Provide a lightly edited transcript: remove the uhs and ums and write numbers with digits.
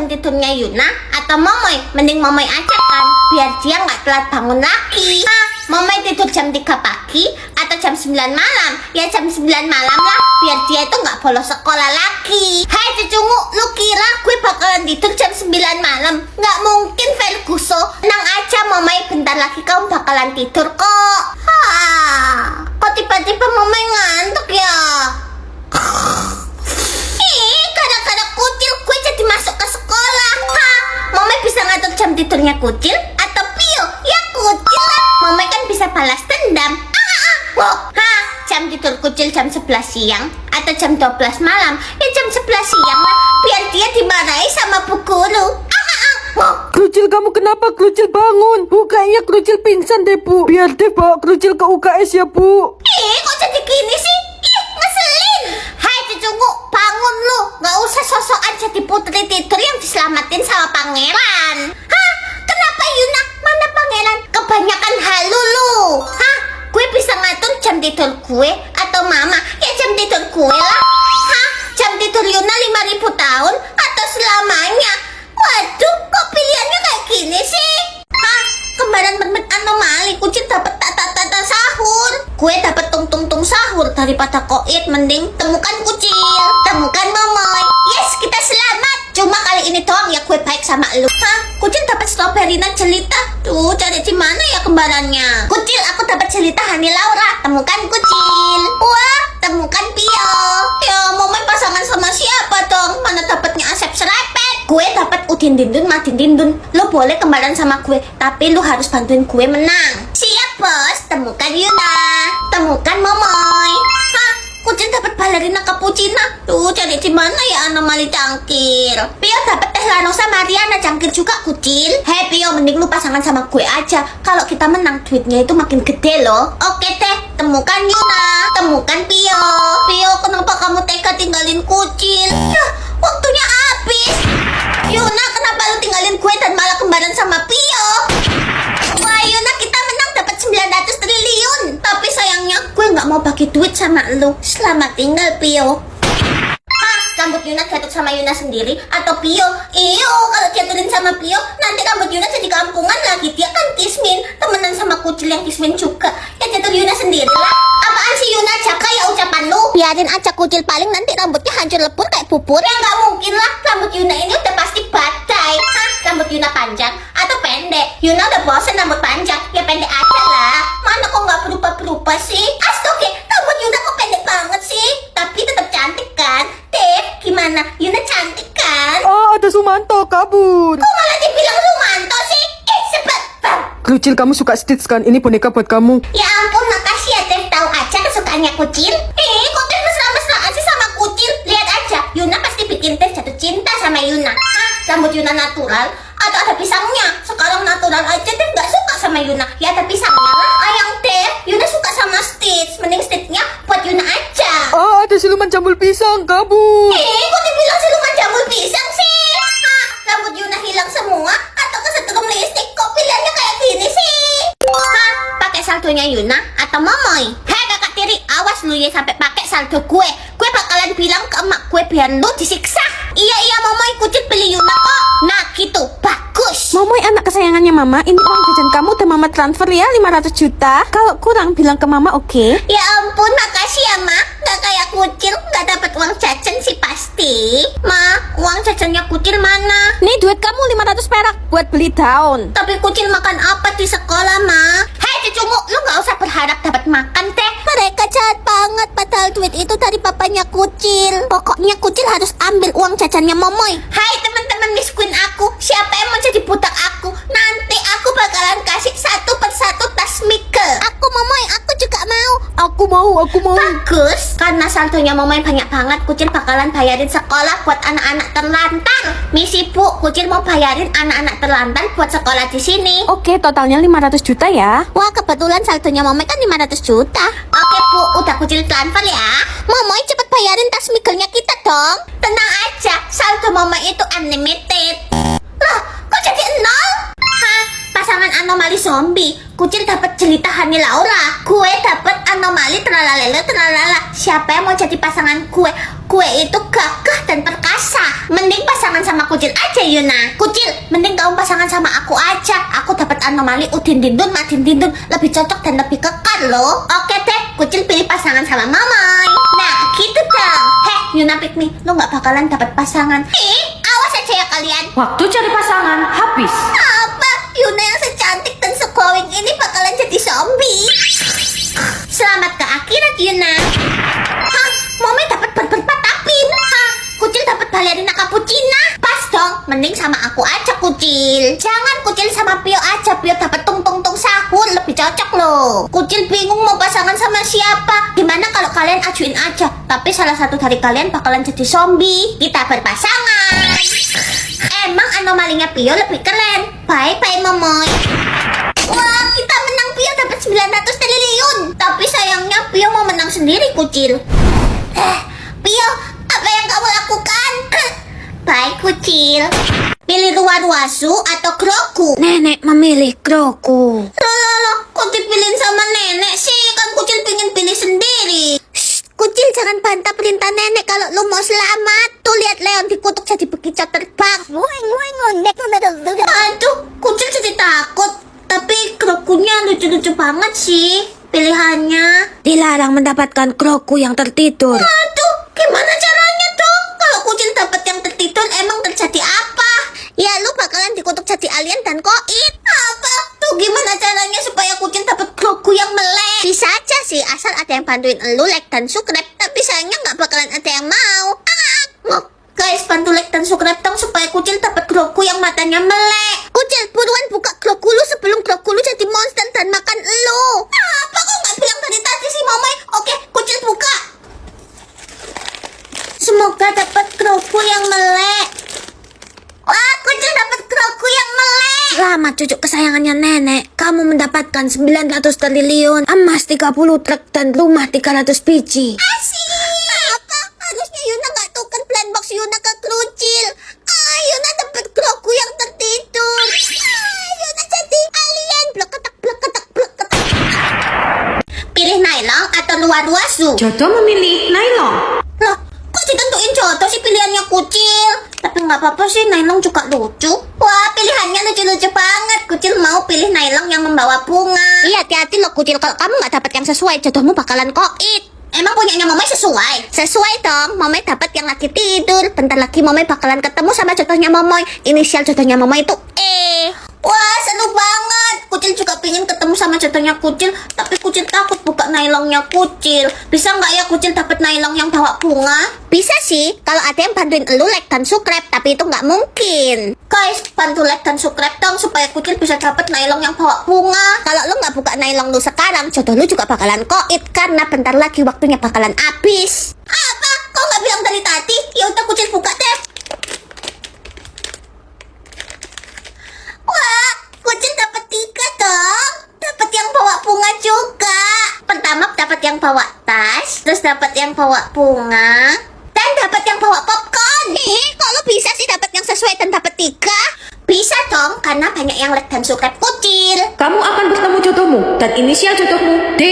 tidurnya Yuna atau Momoy? Mending Momoy aja kan, biar dia nggak telat bangun lagi. Momoy tidur jam 3 pagi atau jam 9 malam? Ya jam 9 malam lah, biar dia itu nggak bolos sekolah lagi. Hai cucungu, lu kira gue bakalan tidur jam 9 malam? Nggak mungkin, Ferguso. Tenang aja Momoy, bentar lagi kamu bakalan tidur kok. Kok tiba-tiba Momoy ngantuk ya? Gara-gara kucil gue jadi masuk ke sekolah. Momoy bisa ngatur jam tidurnya kucil atau Pio? Ya kucil lah, Momoy kan bisa balas dendam. Jam tidur kucil jam 11 siang atau jam 12 malam? Ya jam 11 siang lah, biar dia dimarahi sama bu guru. Kerucil, kamu kenapa? Kerucil bangun. Kayaknya Kerucil pingsan deh, Bu. Biar deh bawa Kerucil ke UKS ya, Bu. Kok jadi gini sih? Ngeselin. Hai cucuku, bangun lu. Gak usah sosokan jadi putri tidur yang diselamatin sama pangeran. Kenapa Yuna? Mana pangeran? Kebanyakan halu lu. Gue bisa ngatur jam tidur gue atau mama? Ya jam tidur gue lah. Jam tidur Yuna 5.000 tahun atau selamanya? Waduh, kok pilihannya kayak gini sih? Kembaran bermet anomali. Kucing dapat tata sahur. Gue dapat tung sahur daripada koit. Mending temukan kucil, temukan Momoy. Yes, kita selamat. Cuma kali ini doang ya gue baik sama lu. Kucil dapat strawberry dan jelita. Tuh, cari di mana ya kembarannya? Kucil, aku dapat jelita Hani Laura. Temukan kucil. Wah, temukan Pio. Ya, Momoy pasangan sama siapa dong? Mana dapatnya Asep Serepet? Gue dapat Udin Dindun Madin Dindun. Lo boleh kembaran sama gue, tapi lo harus bantuin gue menang. Siap bos. Temukan Yuna, temukan Momoy. Kucil dapat balerina cappuccino. Tuh, cari di mana ya anomali cangkir? Pio dapat teh Lanosa Mariana cangkir juga kucil. Hei Pio, mending lu pasangan sama gue aja. Kalau kita menang, duitnya itu makin gede loh. Oke teh, temukan Yuna, temukan Pio. Pio, kenapa kamu tega tinggalin kucil? Ya, waktunya habis. Yuna, kenapa lu tinggalin gue dan malah kembaran sama Pio? Wah Yuna, kita menang dapat 900 triliun. Tapi sayangnya gue nggak mau bagi duit sama lu. Selamat tinggal Pio. Rambut Yuna jatuh sama Yuna sendiri atau Pio? Iyo, kalau jatuhin sama Pio, nanti rambut Yuna jadi kampungan lagi. Dia kan kismin, temenan sama kucil yang kismin juga. Ya jatuh Yuna sendiri lah. Apaan sih Yuna, jaga ya ucapan lu. Biarin aja kucil, paling nanti rambutnya hancur lebur kayak bubur. Ya nggak mungkin lah, rambut Yuna ini udah pasti badai. Rambut Yuna panjang atau pendek? Yuna udah bosen rambut panjang, ya pendek aja lah. Mana kok nggak berubah-berubah sih? Astaga, rambut Yuna kok pendek banget sih? Tapi tetap cantik kan? Dave, gimana? Yuna cantik kan? Ada Sumanto kabur. Kok malah dibilang Sumanto sih? Sebab bang. Kerucil, kamu suka Stitch kan? Ini boneka buat kamu. Ya ampun, makasih ya Dave. Tahu aja kesukaannya kucil. Kok Dave mesra-mesraan sih sama kucil? Lihat aja, Yuna pasti bikin Dave jatuh cinta sama Yuna. Rambut Yuna natural atau ada pisangnya? Sekarang natural aja Dave nggak suka sama Yuna. Ya ada pisangnya lah. Ayang Dave, Yuna suka sama Stitch. Mending Stitchnya buat Yuna aja. Ada siluman jambul pisang kabur. Kok dibilang siluman jambul pisang sih? Rambut Yuna hilang semua atau kesetrum listrik? Kok pilihannya kayak gini sih? Pakai saldonya Yuna atau Momoy? Hei kakak tiri, awas lu ya sampai pakai saldo gue. Gue bakalan bilang ke emak gue biar lu disiksa. Iya Momoy, kucit beli Yuna kok. Nah gitu, bagus. Momoy anak kesayangannya mama. Ini uang jajan kamu udah mama transfer ya 500 juta. Kalau kurang bilang ke mama, oke? Ya ampun, makasih ya ma. Gak kayak kucil, gak dapat uang jajan sih pasti. Ma, uang jajannya kucil mana? Nih duit kamu 500 perak buat beli daun. Tapi kucil makan apa di sekolah ma? Hei cucumu, lu gak usah berharap dapat makan teh. Mereka jahat banget, padahal duit itu dari papanya kucil. Pokoknya kucil harus ambil uang jajannya Momoy. Hai teman-teman miskin aku, siapa yang mau jadi budak aku? Nanti aku bakalan kasih satu persatu tas Mikkel. Aku Momoy, aku juga mau. Aku mau. Bagus, karena saldonya Momoy banyak banget, kucil bakalan bayarin sekolah buat anak-anak terlantar. Misi bu, kucil mau bayarin anak-anak terlantar buat sekolah di sini. Oke, totalnya 500 juta ya. Wah, kebetulan saldonya Momoy kan 500 juta. Oke bu, udah kucil transfer ya. Momoy cepet bayarin tas Mikkelnya kita dong. Tenang aja, saldo Momoy itu unlimited. Lah, kok jadi nol? Pasangan anomali zombie. Kucil dapat jelita Hani Laura. Gue dapat anomali tralalele tralala. Siapa yang mau jadi pasangan gue? Kue itu gagah dan perkasa. Mending pasangan sama Kucil aja, Yuna. Kucil, mending kamu pasangan sama aku aja. Aku dapat anomali Udin Dindun, Madin Dindun. Lebih cocok dan lebih kekal loh. Oke deh, Kucil pilih pasangan sama Mamai. Nah, gitu dong. Heh, Yuna Pikmi, lo gak bakalan dapat pasangan. Awas aja ya kalian. Waktu cari pasangan habis. Apa? Yuna yang secantik dan se-glowing ini bakalan jadi zombie. Selamat ke akhirat, Yuna. Hah? Mommy dapat berpat tapi. Hah? Kucil dapat balerina cappuccina. Pas dong, mending sama aku aja, Kucil. Jangan Kucil sama Pio aja. Pio dapat tung sahur, lebih cocok loh. Kucil bingung mau pasangan sama siapa. Gimana kalau kalian ajuin aja, tapi salah satu dari kalian bakalan jadi zombie. Kita berpasangan. Emang anomalinya Pio lebih keren. Bye-bye, Momoy. Wah, kita menang. Pio dapat 900 triliun. Tapi sayangnya Pio mau menang sendiri, Kucil. Pio, apa yang kamu lakukan? Baik, Kucil. Pilih Ruwaruasu atau Grogu? Nenek memilih Grogu. Loh, kok dipilihin sama nenek sih? Kan Kucil pengen pilih sendiri. Shh, Kucil jangan bantah perintah nenek kalau lu mau selamat. Tuh lihat Leon dikutuk jadi bekicot terbang. Aduh, Kucil jadi takut. Tapi Grogunya lucu-lucu banget sih pilihannya. Dilarang mendapatkan Grogu yang tertidur. Aduh, gimana caranya dong? Kalau Kucil dapat yang tertidur, emang terjadi apa? Ya, lu bakalan dikutuk jadi alien dan koit. Apa? Tuh gimana caranya supaya Kucil dapat Grogu yang melek? Bisa aja sih, asal ada yang bantuin lu like dan subscribe. Tapi sayangnya nggak bakalan ada yang mau. Guys, bantu like dan subscribe dong supaya Kucil dapat Grogu yang matanya melek. Kucil, buruan buka Grogu lu sebelum Grogu lu jadi monster dan makan lu. Apa kok nggak bilang dari tadi sih, Mamai? Oke, Kucil buka. Semoga dapat Grogu yang melek. Wah, Kucil dapat Grogu yang melek. Selamat cucu kesayangannya nenek. Kamu mendapatkan 900 triliun, emas 30 truk, dan rumah 300 biji. Asik. Apa? Harusnya Yuna nggak tuker plan box Yuna ke Kucil. Yuna dapat Grogu yang tertidur. Yuna jadi alien. Blok ketak. Pilih Nailong atau Ruwaruasu? Jodoh memilih Nailong. Loh, kok ditentuin jodoh sih pilihannya Kucil? Tapi nggak apa-apa sih, Nailong juga lucu. Wah, pilihannya lucu-lucu banget. Kucil mau pilih Nailong yang membawa bunga. Iya, hati-hati loh Kucil. Kalau kamu nggak dapat yang sesuai, jodohmu bakalan koit. Emang punyanya Momai sesuai? Sesuai dong, Momai dapat yang lagi tidur. Bentar lagi Momai bakalan ketemu sama jodohnya Momai. Inisial jodohnya Momai itu E. Wah, seru banget. Kucil juga pengen ketemu sama jodohnya Kucil. Tapi Kucil takut buka Nailongnya Kucil. Bisa nggak ya Kucil dapat Nailong yang bawa bunga? Bisa sih, kalau ada yang bantuin elu like dan subscribe. Tapi itu nggak mungkin. Guys, bantu like dan subscribe dong supaya Kucil bisa dapat Nailong yang bawa bunga. Kalau lu nggak buka Nailong lu sekarang, jodoh lu juga bakalan koit. Karena bentar lagi waktunya bakalan habis. Apa? Kok nggak bilang dari tadi? Ya udah Kucil buka deh. Wah, Kucil dapat 3 dong. Dapat yang bawa bunga juga. Pertama dapat yang bawa tas, terus dapat yang bawa bunga, dan dapat yang bawa popcorn. Kok lo bisa sih dapat yang sesuai dan dapat 3? Bisa dong, karena banyak yang like dan subscribe Kucil. Kamu akan bertemu jodohmu, dan inisial jodohmu D.